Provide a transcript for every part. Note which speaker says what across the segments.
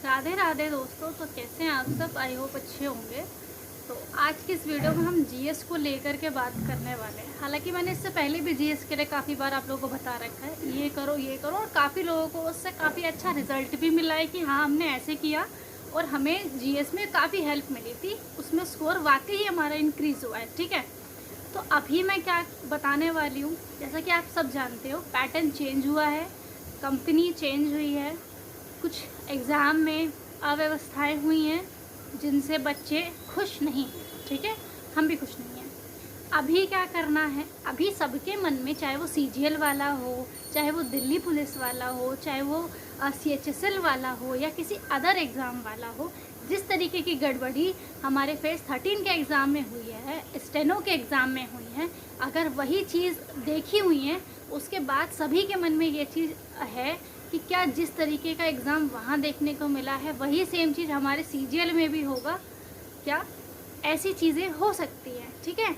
Speaker 1: राधे राधे दोस्तों। तो कैसे हैं आप सब? आई होप अच्छे होंगे। तो आज की इस वीडियो में हम जीएस को लेकर के बात करने वाले हैं। हालांकि मैंने इससे पहले भी जीएस के लिए काफ़ी बार आप लोगों को बता रखा है, ये करो, और काफ़ी लोगों को उससे काफ़ी अच्छा रिजल्ट भी मिला है कि हाँ हमने ऐसे किया और हमें जीएस में काफ़ी हेल्प मिली थी, उसमें स्कोर वाकई ही हमारा इंक्रीज़ हुआ है। ठीक है, तो अभी मैं क्या बताने वाली हूँ, जैसा कि आप सब जानते हो पैटर्न चेंज हुआ है, कंपनी चेंज हुई है, कुछ एग्ज़ाम में अव्यवस्थाएं हुई हैं जिनसे बच्चे खुश नहीं हैं। ठीक है, हम भी खुश नहीं हैं। अभी क्या करना है, अभी सबके मन में, चाहे वो सीजीएल वाला हो, चाहे वो दिल्ली पुलिस वाला हो, चाहे वो सीएचएसएल वाला हो या किसी अदर एग्ज़ाम वाला हो, जिस तरीके की गड़बड़ी हमारे फेज़ 13 के एग्ज़ाम में हुई है, स्टेनो के एग्ज़ाम में हुई है, अगर वही चीज़ देखी हुई है, उसके बाद सभी के मन में ये चीज़ है कि क्या जिस तरीके का एग्ज़ाम वहाँ देखने को मिला है वही सेम चीज़ हमारे सीजीएल में भी होगा क्या? ऐसी चीज़ें हो सकती हैं। ठीक है,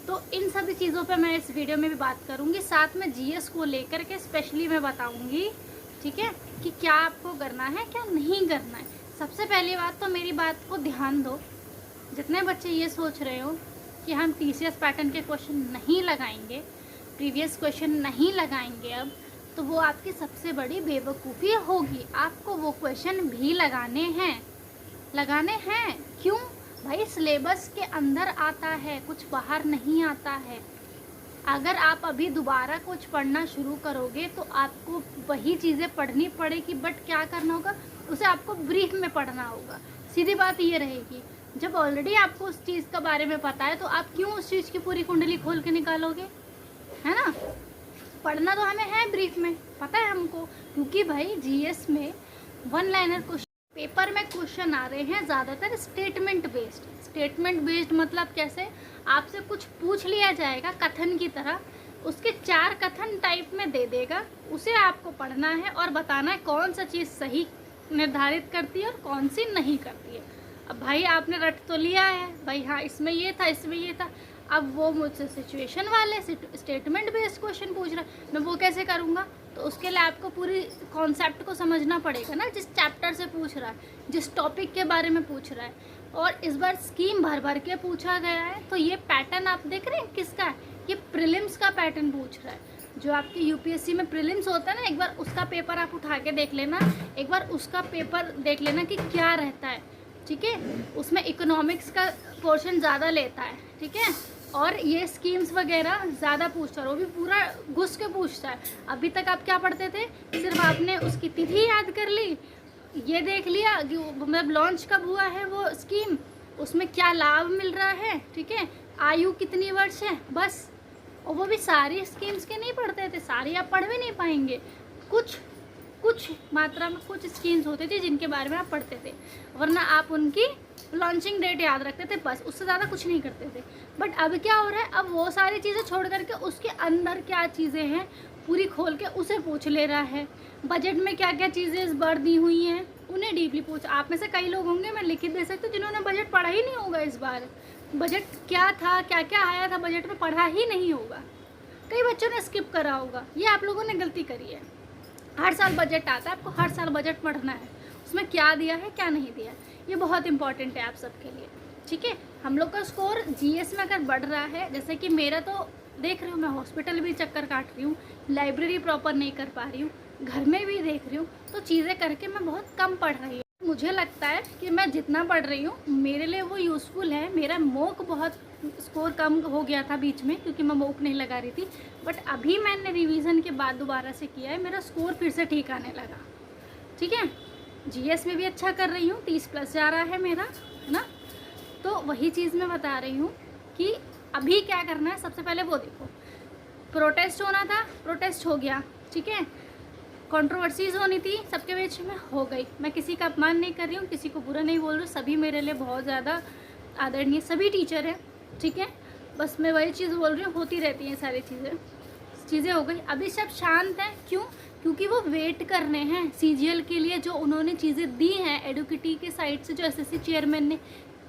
Speaker 1: तो इन सभी चीज़ों पे मैं इस वीडियो में भी बात करूँगी, साथ में जीएस को लेकर के स्पेशली मैं बताऊँगी। ठीक है, कि क्या आपको करना है, क्या नहीं करना है। सबसे पहली बात तो मेरी बात को ध्यान दो, जितने बच्चे ये सोच रहे हो कि हम टीसीएस पैटर्न के क्वेश्चन नहीं लगाएंगे, प्रीवियस क्वेश्चन नहीं लगाएंगे अब, तो वो आपकी सबसे बड़ी बेवकूफ़ी होगी। आपको वो क्वेश्चन भी लगाने हैं। क्यों भाई? सिलेबस के अंदर आता है, कुछ बाहर नहीं आता है। अगर आप अभी दोबारा कुछ पढ़ना शुरू करोगे तो आपको वही चीज़ें पढ़नी पड़ेगी, बट क्या करना होगा, उसे आपको ब्रीफ में पढ़ना होगा। सीधी बात ये रहेगी, जब ऑलरेडी आपको उस चीज़ के बारे में पता है तो आप क्यों उस चीज़ की पूरी कुंडली खोल के निकालोगे, है ना? पढ़ना तो हमें है ब्रीफ में, पता है हमको, क्योंकि भाई जीएस में वन लाइनर क्वेश्चन पेपर में क्वेश्चन आ रहे हैं ज़्यादातर स्टेटमेंट बेस्ड मतलब कैसे, आपसे कुछ पूछ लिया जाएगा कथन की तरह, उसके 4 कथन टाइप में दे देगा, उसे आपको पढ़ना है और बताना है कौन सा चीज़ सही निर्धारित करती है और कौन सी नहीं करती है। अब भाई आपने रट तो लिया है भाई, हाँ इसमें ये था, इसमें ये था, अब वो मुझसे सिचुएशन वाले स्टेटमेंट बेस्ड क्वेश्चन पूछ रहा है, मैं वो कैसे करूँगा? तो उसके लिए आपको पूरी कॉन्सेप्ट को समझना पड़ेगा ना, जिस चैप्टर से पूछ रहा है, जिस टॉपिक के बारे में पूछ रहा है। और इस बार स्कीम भर भर के पूछा गया है, तो ये पैटर्न आप देख रहे हैं किसका है? ये प्रीलिम्स का पैटर्न पूछ रहा है। जो आपके यूपीएससी में प्रीलिम्स होता है ना, एक बार उसका पेपर आप उठा के देख लेना, एक बार उसका पेपर देख लेना कि क्या रहता है। ठीक है, उसमें इकोनॉमिक्स का पोर्शन ज़्यादा लेता है। ठीक है, और ये स्कीम्स वगैरह ज़्यादा पूछता है, वो भी पूरा घुस के पूछता है। अभी तक आप क्या पढ़ते थे, सिर्फ आपने उसकी तिथि याद कर ली, ये देख लिया कि मतलब लॉन्च कब हुआ है वो स्कीम, उसमें क्या लाभ मिल रहा है, ठीक है, आयु कितनी वर्ष है, बस। और वो भी सारी स्कीम्स के नहीं पढ़ते थे, सारी आप पढ़ भी नहीं पाएंगे, कुछ मात्रा में कुछ स्कीम्स होते थे जिनके बारे में आप पढ़ते थे, वरना आप उनकी लॉन्चिंग डेट याद रखते थे, बस, उससे ज़्यादा कुछ नहीं करते थे। बट अब क्या हो रहा है, अब वो सारी चीज़ें छोड़ करके उसके अंदर क्या चीज़ें हैं पूरी खोल के उसे पूछ ले रहा है। बजट में क्या क्या चीज़ें इस बार दी हुई हैं उन्हें डीपली पूछ। आप में से कई लोग होंगे, मैं लिखित दे सकती हूँ, जिन्होंने बजट पढ़ा ही नहीं होगा इस बार। बजट क्या था, क्या क्या आया था बजट में, पढ़ा ही नहीं होगा। कई बच्चों ने स्किप करा होगा, ये आप लोगों ने गलती करी है। हर साल बजट आता है, आपको हर साल बजट पढ़ना है, उसमें क्या दिया है क्या नहीं दिया है, ये बहुत इंपॉर्टेंट है आप सबके लिए। ठीक है, हम लोग का स्कोर जीएस में अगर बढ़ रहा है, जैसे कि मेरा तो देख रही हूँ, मैं हॉस्पिटल भी चक्कर काट रही हूँ, लाइब्रेरी प्रॉपर नहीं कर पा रही हूँ, घर में भी देख रही हूँ, तो चीज़ें करके मैं बहुत कम पढ़ रही हूँ। मुझे लगता है कि मैं जितना पढ़ रही हूँ मेरे लिए वो यूज़फुल है। मेरा मॉक बहुत स्कोर कम हो गया था बीच में, क्योंकि मैं मॉक नहीं लगा रही थी, बट अभी मैंने रिवीजन के बाद दोबारा से किया है, मेरा स्कोर फिर से ठीक आने लगा। ठीक है, जीएस में भी अच्छा कर रही हूँ, 30+ जा रहा है मेरा, है ना? तो वही चीज़ मैं बता रही हूँ कि अभी क्या करना है। सबसे पहले वो देखो, प्रोटेस्ट होना था, प्रोटेस्ट हो गया। ठीक है, कंट्रोवर्सीज होनी थी सबके बीच में, हो गई। मैं किसी का अपमान नहीं कर रही हूँ, किसी को बुरा नहीं बोल रही हूँ, सभी मेरे लिए बहुत ज़्यादा आदरणीय सभी टीचर हैं। ठीक है, बस मैं वही चीज़ बोल रही हूँ, होती रहती हैं सारी चीज़ें हो गई। अभी सब शांत हैं, क्यों? क्योंकि वो वेट कर रहे हैं सीजीएल के लिए, जो उन्होंने चीज़ें दी हैं एडुकेटी के साइड से, जो एसएससी चेयरमैन ने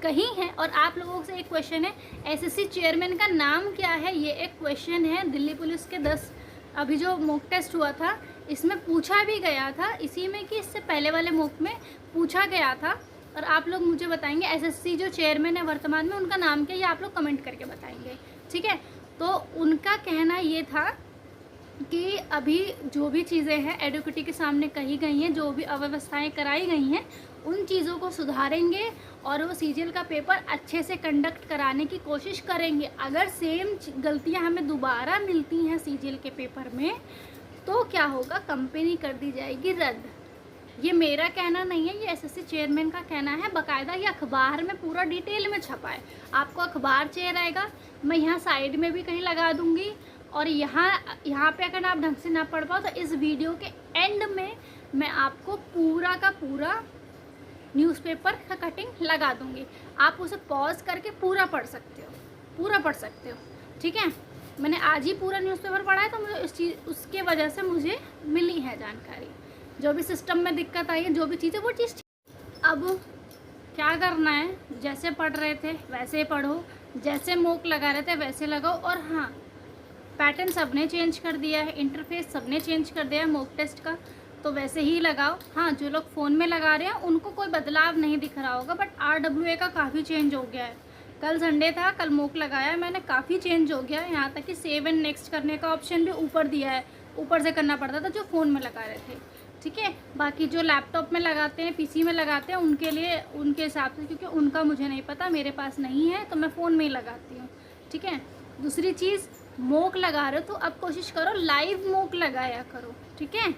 Speaker 1: कही हैं। और आप लोगों से एक क्वेश्चन है, एसएससी चेयरमैन का नाम क्या है, ये एक क्वेश्चन है। दिल्ली पुलिस के 10 अभी जो मॉक टेस्ट हुआ था, इसमें पूछा भी गया था इसी में कि इससे पहले वाले मॉक में पूछा गया था। और आप लोग मुझे बताएंगे एसएससी जो चेयरमैन है वर्तमान में, उनका नाम क्या है, ये आप लोग कमेंट करके बताएंगे, ठीक है। तो उनका कहना ये था कि अभी जो भी चीज़ें हैं एडुकेटी के सामने कही गई हैं, जो भी अव्यवस्थाएं कराई गई हैं, उन चीज़ों को सुधारेंगे और वो सीजीएल का पेपर अच्छे से कंडक्ट कराने की कोशिश करेंगे। अगर सेम गलतियां हमें दोबारा मिलती हैं सीजीएल के पेपर में तो क्या होगा, कंपनी कर दी जाएगी रद्द। ये मेरा कहना नहीं है, ये एसएससी चेयरमैन का कहना है। बाकायदा ये अखबार में पूरा डिटेल में छपा है। आपको अखबार चाहिए रहेगा, मैं यहाँ साइड में भी कहीं लगा दूँगी। और यहाँ पे अगर आप ढंग से ना पढ़ पाओ तो इस वीडियो के एंड में मैं आपको पूरा का पूरा न्यूज़पेपर का कटिंग लगा दूँगी। आप उसे पॉज करके पूरा पढ़ सकते हो, पूरा पढ़ सकते हो, ठीक है। मैंने आज ही पूरा न्यूज़पेपर पढ़ा है तो मुझे इस चीज़ उसके वजह से मुझे मिली है जानकारी। जो भी सिस्टम में दिक्कत आई है, जो भी चीज़ है वो चीज़। अब क्या करना है, जैसे पढ़ रहे थे वैसे पढ़ो, जैसे मॉक लगा रहे थे वैसे लगाओ। और हाँ, पैटर्न सबने चेंज कर दिया है, इंटरफेस सबने चेंज कर दिया है मॉक टेस्ट का, तो वैसे ही लगाओ। हाँ, जो लोग फ़ोन में लगा रहे हैं उनको कोई बदलाव नहीं दिख रहा होगा, बट RWA का काफ़ी चेंज हो गया है। कल संडे था, कल मॉक लगाया मैंने, काफ़ी चेंज हो गया है। यहाँ तक कि सेव एंड नेक्स्ट करने का ऑप्शन भी ऊपर दिया है, ऊपर से करना पड़ता था जो फ़ोन में लगा रहे थे, ठीक है। बाकी जो लैपटॉप में लगाते हैं, PC में लगाते हैं, उनके लिए उनके हिसाब से, क्योंकि उनका मुझे नहीं पता, मेरे पास नहीं है तो मैं फ़ोन में ही लगाती हूँ, ठीक है। दूसरी चीज़, मॉक लगा रहे हो तो अब कोशिश करो लाइव मॉक लगाया करो, ठीक है।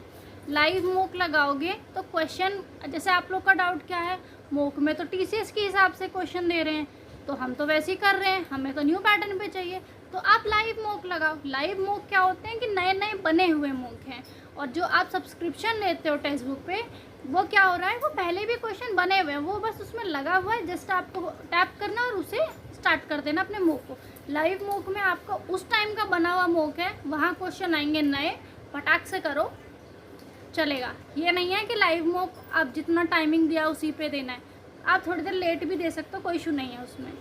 Speaker 1: लाइव मॉक लगाओगे तो क्वेश्चन, जैसे आप लोग का डाउट क्या है, मॉक में तो TCS के हिसाब से क्वेश्चन दे रहे हैं, तो हम तो वैसे ही कर रहे हैं, हमें तो न्यू पैटर्न पे चाहिए, तो आप लाइव मॉक लगाओ। लाइव मॉक क्या होते हैं कि नए नए बने हुए मॉक हैं, और जो आप सब्सक्रिप्शन लेते हो टेक्स्ट बुक पे, वो क्या हो रहा है, वो पहले भी क्वेश्चन बने हुए हैं, वो बस उसमें लगा हुआ है, जस्ट आपको टैप करना और उसे स्टार्ट कर देना अपने मॉक को। लाइव मॉक में आपका उस टाइम का बना हुआ मॉक है, वहाँ क्वेश्चन आएंगे नए, फटाक से करो, चलेगा। ये नहीं है कि लाइव मॉक आप जितना टाइमिंग दिया उसी पे देना है, आप थोड़ी देर लेट भी दे सकते हो, कोई इशू नहीं है उसमें,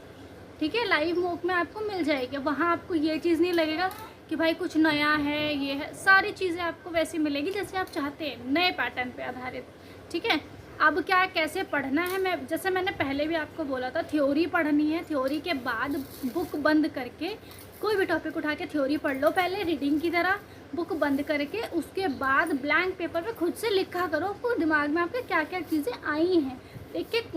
Speaker 1: ठीक है। लाइव मॉक में आपको मिल जाएगी, वहाँ आपको ये चीज़ नहीं लगेगा कि भाई कुछ नया है, ये है, सारी चीज़ें आपको वैसी मिलेगी जैसे आप चाहते हैं, नए पैटर्न पे आधारित, ठीक है। अब क्या कैसे पढ़ना है, मैं जैसे मैंने पहले भी आपको बोला था, थ्योरी पढ़नी है, थ्योरी के बाद बुक बंद करके कोई भी टॉपिक उठा के थ्योरी पढ़ लो पहले रीडिंग की तरह, बुक बंद करके उसके बाद ब्लैंक पेपर पे खुद से लिखा करो, आपको दिमाग में आपके क्या क्या चीज़ें आई हैं, एक एक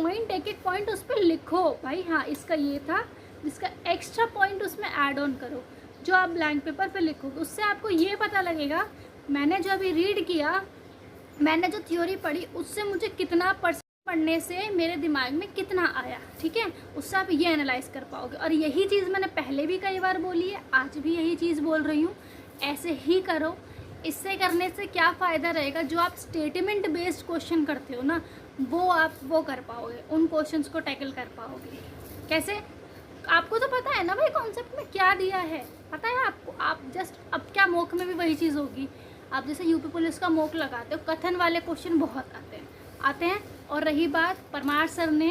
Speaker 1: पॉइंट उस पर लिखो, भाई हाँ इसका ये था, इसका एक्स्ट्रा पॉइंट उसमें ऐड ऑन करो, जो आप ब्लैंक पेपर पे लिखोगे। उससे आपको ये पता लगेगा मैंने जो अभी रीड किया, मैंने जो थ्योरी पढ़ी, उससे मुझे कितना परसेंट पढ़ने से मेरे दिमाग में कितना आया, ठीक है। उससे आप ये एनालाइज कर पाओगे। और यही चीज़ मैंने पहले भी कई बार बोली है, आज भी यही चीज़ बोल रही हूँ, ऐसे ही करो। इससे करने से क्या फ़ायदा रहेगा, जो आप स्टेटमेंट बेस्ड क्वेश्चन करते हो ना, वो आप वो कर पाओगे, उन क्वेश्चंस को टैकल कर पाओगे। कैसे, आपको तो पता है ना भाई कॉन्सेप्ट में क्या दिया है, पता है आपको। आप जस्ट, अब क्या मॉक में भी वही चीज़ होगी, आप जैसे यूपी पुलिस का मॉक लगाते हो, कथन वाले क्वेश्चन बहुत आते हैं। और रही बात, परमार सर ने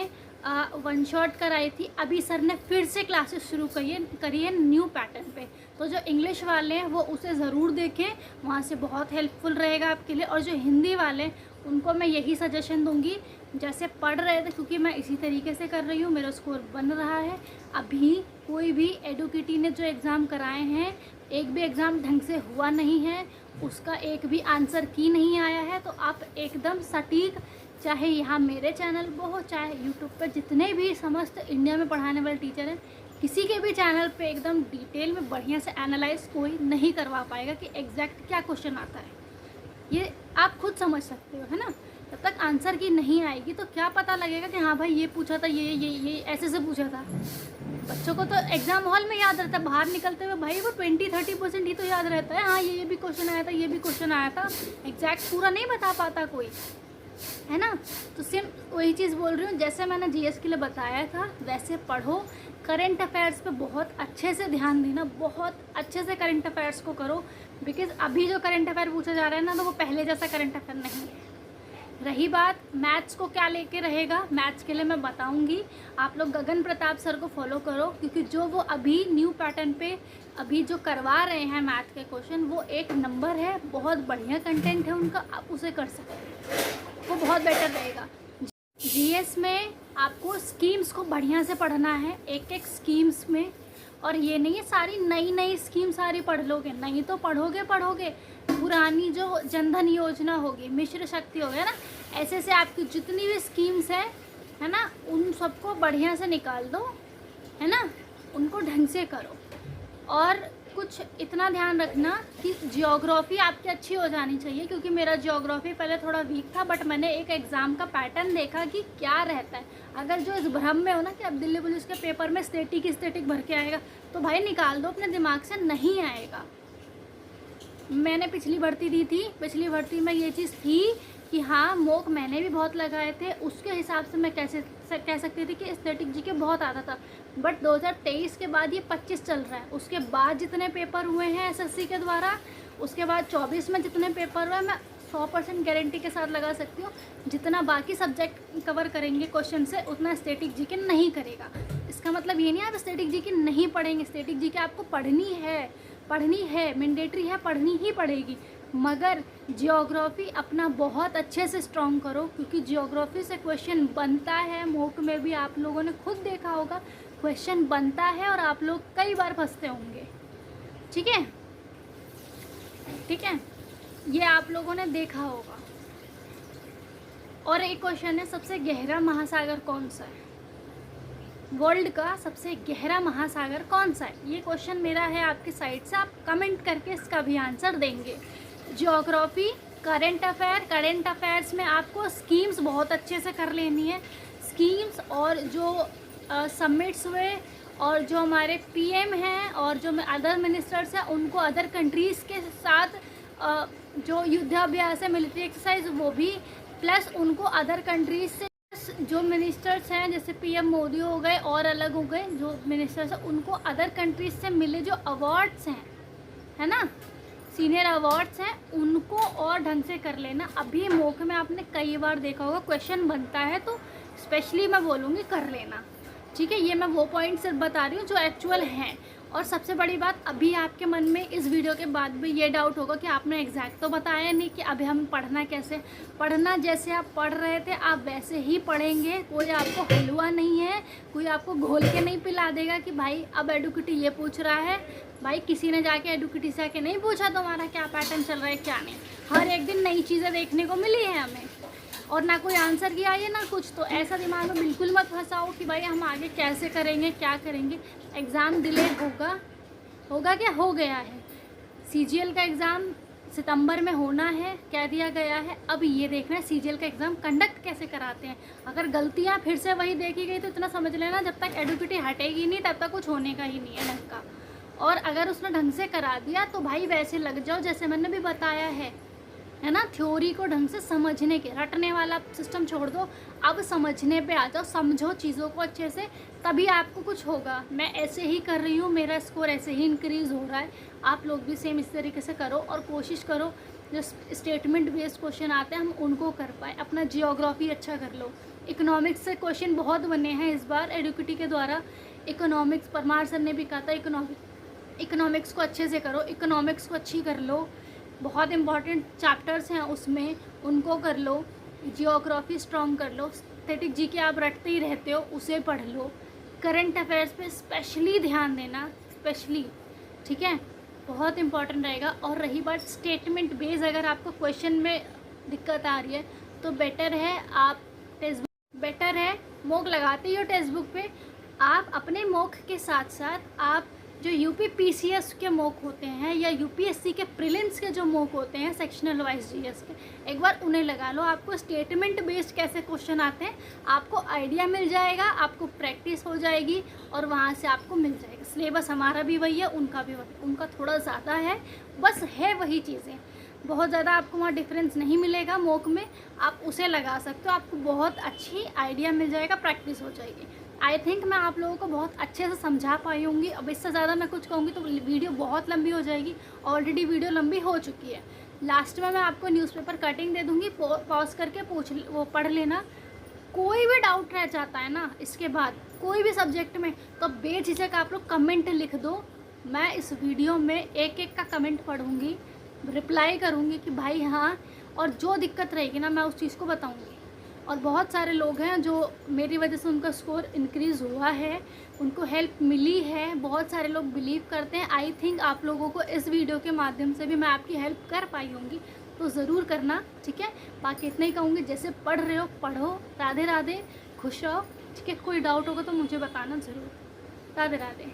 Speaker 1: 1 शॉट कराई थी, अभी सर ने फिर से क्लासेस शुरू करी है न्यू पैटर्न पे, तो जो इंग्लिश वाले हैं वो उसे ज़रूर देखें, वहाँ से बहुत हेल्पफुल रहेगा आपके लिए। और जो हिंदी वाले, उनको मैं यही सजेशन दूंगी, जैसे पढ़ रहे थे, क्योंकि मैं इसी तरीके से कर रही हूँ, मेरा स्कोर बन रहा है। अभी कोई भी एडुकेटी ने जो एग्ज़ाम कराए हैं, एक भी एग्ज़ाम ढंग से हुआ नहीं है, उसका एक भी आंसर की नहीं आया है, तो आप एकदम सटीक, चाहे यहाँ मेरे चैनल पर हो, चाहे यूट्यूब पर जितने भी समस्त इंडिया में पढ़ाने वाले टीचर हैं, किसी के भी चैनल पे एकदम डिटेल में बढ़िया से एनालाइज कोई नहीं करवा पाएगा कि एग्जैक्ट क्या क्वेश्चन आता है। ये आप खुद समझ सकते हो, है ना। जब तक आंसर की नहीं आएगी तो क्या पता लगेगा कि हाँ भाई ये पूछा था, ये ऐसे से पूछा था। बच्चों को तो एग्ज़ाम हॉल में याद रहता है, बाहर निकलते हुए भाई वो 20-30% ही तो याद रहता है, हाँ ये भी क्वेश्चन आया था, ये भी क्वेश्चन आया था, एग्जैक्ट पूरा नहीं बता पाता कोई, है ना। तो सेम वही चीज़ बोल रही हूँ, जैसे मैंने GS के लिए बताया था वैसे पढ़ो। करंट अफेयर्स पे बहुत अच्छे से ध्यान देना, बहुत अच्छे से करंट अफेयर्स को करो, बिकॉज अभी जो करंट अफेयर पूछा जा रहा है ना, तो वो पहले जैसा करंट अफेयर नहीं है। रही बात मैथ्स को क्या लेके रहेगा, मैथ्स के लिए मैं बताऊंगी। आप लोग गगन प्रताप सर को फॉलो करो, क्योंकि जो वो अभी न्यू पैटर्न पे अभी जो करवा रहे हैं मैथ के क्वेश्चन, वो एक नंबर है, बहुत बढ़िया कंटेंट है उनका, आप उसे कर सकते हैं, वो बहुत बेटर रहेगा। जीएस में आपको स्कीम्स को बढ़िया से पढ़ना है, एक एक स्कीम्स में, और ये नहीं है सारी नई नई स्कीम सारी पढ़ लोगे, नहीं तो पढ़ोगे पुरानी जो जनधन योजना होगी, मिश्र शक्ति हो गया ना, ऐसे ऐसे आपकी जितनी भी स्कीम्स है ना, उन सबको बढ़िया से निकाल दो, है ना, उनको ढंग से करो। और कुछ इतना ध्यान रखना कि जियोग्राफी आपकी अच्छी हो जानी चाहिए, क्योंकि मेरा जियोग्राफी पहले थोड़ा वीक था, बट मैंने एक एग्ज़ाम का पैटर्न देखा कि क्या रहता है। अगर जो इस भ्रम में हो ना कि अब दिल्ली पुलिस के पेपर में स्टैटिक भर के आएगा, तो भाई निकाल दो अपने दिमाग से, नहीं आएगा। मैंने पिछली भर्ती दी थी, पिछली भर्ती में ये चीज़ थी कि हाँ मॉक मैंने भी बहुत लगाए थे, उसके हिसाब से मैं कैसे कह सकती थी कि स्टैटिक जीके बहुत आता था, बट 2023 के बाद ये 25 चल रहा है, उसके बाद जितने पेपर हुए हैं एसएससी के द्वारा, उसके बाद 24 में जितने पेपर हुए, मैं 100% गारंटी के साथ लगा सकती हूँ जितना बाकी सब्जेक्ट कवर करेंगे क्वेश्चन से, उतना स्टैटिक जीके नहीं करेगा। इसका मतलब ये नहीं आप स्टैटिक जीके नहीं पढ़ेंगे, स्टैटिक जीके आपको पढ़नी है, मैंडेटरी है, पढ़नी ही पड़ेगी, मगर जियोग्राफी अपना बहुत अच्छे से स्ट्रॉन्ग करो, क्योंकि जियोग्राफी से क्वेश्चन बनता है। मॉक में भी आप लोगों ने खुद देखा होगा, क्वेश्चन बनता है और आप लोग कई बार फंसते होंगे। ठीक है, ये आप लोगों ने देखा होगा। और एक क्वेश्चन है, सबसे गहरा महासागर कौन सा है, वर्ल्ड का सबसे गहरा महासागर कौन सा है? ये क्वेश्चन मेरा है आपकी साइड से, आप कमेंट करके इसका भी आंसर देंगे। ज्योग्राफी, करंट अफेयर्स में आपको स्कीम्स बहुत अच्छे से कर लेनी है, स्कीम्स और जो समिट्स हुए, और जो हमारे पीएम हैं और जो अदर मिनिस्टर्स हैं, उनको अदर कंट्रीज़ के साथ जो युद्धाभ्यास है, मिलिट्री एक्सरसाइज, वो भी, प्लस उनको अदर कंट्रीज से जो मिनिस्टर्स हैं, जैसे पीएम मोदी हो गए और अलग हो गए जो मिनिस्टर्स हैं, उनको अदर कंट्रीज से मिले जो अवार्ड्स हैं, है ना, सीनियर अवार्ड्स हैं, उनको और ढंग से कर लेना। अभी मॉक में आपने कई बार देखा होगा क्वेश्चन बनता है, तो स्पेशली मैं बोलूँगी कर लेना। ठीक है, ये मैं वो पॉइंट सिर्फ बता रही हूँ जो एक्चुअल हैं। और सबसे बड़ी बात, अभी आपके मन में इस वीडियो के बाद भी ये डाउट होगा कि आपने एग्जैक्ट तो बताया नहीं कि अभी हम पढ़ना कैसे। पढ़ना जैसे आप पढ़ रहे थे आप वैसे ही पढ़ेंगे, कोई आपको हलवा नहीं है, कोई आपको घोल के नहीं पिला देगा कि भाई अब एडुकेटी ये पूछ रहा है। भाई किसी ने जाके एडुकेटी से आके नहीं पूछा तुम्हारा क्या पैटर्न चल रहा है क्या नहीं, हर एक दिन नई चीज़ें देखने को मिली है हमें, और ना कोई आंसर किया है ना कुछ। तो ऐसा दिमाग में बिल्कुल मत फंसाओ कि भाई हम आगे कैसे करेंगे क्या करेंगे। एग्ज़ाम डिले होगा क्या, हो गया है। सीजीएल का एग्ज़ाम सितंबर में होना है, कह दिया गया है। अब ये देखना है सीजीएल का एग्ज़ाम कंडक्ट कैसे कराते हैं। अगर गलतियाँ फिर से वही देखी गई तो इतना समझ लेना जब तक एडुकेटी हटेगी नहीं तब तक कुछ होने का ही नहीं है ढंग का। और अगर उसने ढंग से करा दिया तो भाई वैसे लग जाओ जैसे मैंने भी बताया है ना, थ्योरी को ढंग से समझने के, रटने वाला सिस्टम छोड़ दो, अब समझने पे आ जाओ, समझो चीज़ों को अच्छे से, तभी आपको कुछ होगा। मैं ऐसे ही कर रही हूँ, मेरा स्कोर ऐसे ही इंक्रीज़ हो रहा है, आप लोग भी सेम इस तरीके से करो और कोशिश करो जो स्टेटमेंट बेस्ड क्वेश्चन आते हैं हम उनको कर पाए। अपना जियोग्राफी अच्छा कर लो। इकोनॉमिक्स से क्वेश्चन बहुत बने हैं इस बार एडुकेटी के द्वारा। इकोनॉमिक्स परमार सर ने भी कहा था इकोनॉमिक्स को अच्छे से करो, इकोनॉमिक्स को अच्छी कर लो, बहुत इंपॉर्टेंट चैप्टर्स हैं उसमें, उनको कर लो। जियोग्राफी स्ट्रॉन्ग कर लो। स्टैटिक जीके आप रटते ही रहते हो, उसे पढ़ लो। करंट अफेयर्स पे स्पेशली ध्यान देना, स्पेशली, ठीक है, बहुत इंपॉर्टेंट रहेगा। और रही बात स्टेटमेंट बेस, अगर आपको क्वेश्चन में दिक्कत आ रही है तो बेटर है मॉक लगाते ही हो टेक्स्ट बुक पे, आप अपने मॉक के साथ साथ आप जो यूपी पीसीएस के मॉक होते हैं या यूपीएससी के प्रीलिम्स के जो मॉक होते हैं सेक्शनल वाइज जीएस के, एक बार उन्हें लगा लो। आपको स्टेटमेंट बेस्ड कैसे क्वेश्चन आते हैं आपको आइडिया मिल जाएगा, आपको प्रैक्टिस हो जाएगी और वहाँ से आपको मिल जाएगा। सिलेबस हमारा भी वही है, उनका भी वही, उनका थोड़ा ज़्यादा है, बस है वही चीज़ें, बहुत ज़्यादा आपको वहाँ डिफरेंस नहीं मिलेगा। मॉक में आप उसे लगा सकते हो, आपको बहुत अच्छी आइडिया मिल जाएगा, प्रैक्टिस हो जाएगी। आई थिंक मैं आप लोगों को बहुत अच्छे से समझा पाई होंगी। अब इससे ज़्यादा मैं कुछ कहूँगी तो वीडियो बहुत लंबी हो जाएगी, ऑलरेडी वीडियो लंबी हो चुकी है। लास्ट में मैं आपको न्यूज़पेपर कटिंग दे दूँगी, पॉज़ करके वो पढ़ लेना। कोई भी डाउट रह जाता है ना इसके बाद कोई भी सब्जेक्ट में, तो बेझिझक आप लोग कमेंट लिख दो। मैं इस वीडियो में एक एक का कमेंट पढ़ूँगी, रिप्लाई करूँगी कि भाई हाँ, और जो दिक्कत रहेगी ना मैं उस चीज़ को बताऊँगी। और बहुत सारे लोग हैं जो मेरी वजह से उनका स्कोर इंक्रीज़ हुआ है, उनको हेल्प मिली है, बहुत सारे लोग बिलीव करते हैं। आई थिंक आप लोगों को इस वीडियो के माध्यम से भी मैं आपकी हेल्प कर पाई होंगी, तो ज़रूर करना, ठीक है। बाकी इतना ही कहूँगी, जैसे पढ़ रहे हो पढ़ो। राधे राधे, खुश रहो, ठीक है। कोई डाउट होगा तो मुझे बताना ज़रूर। राधे राधे।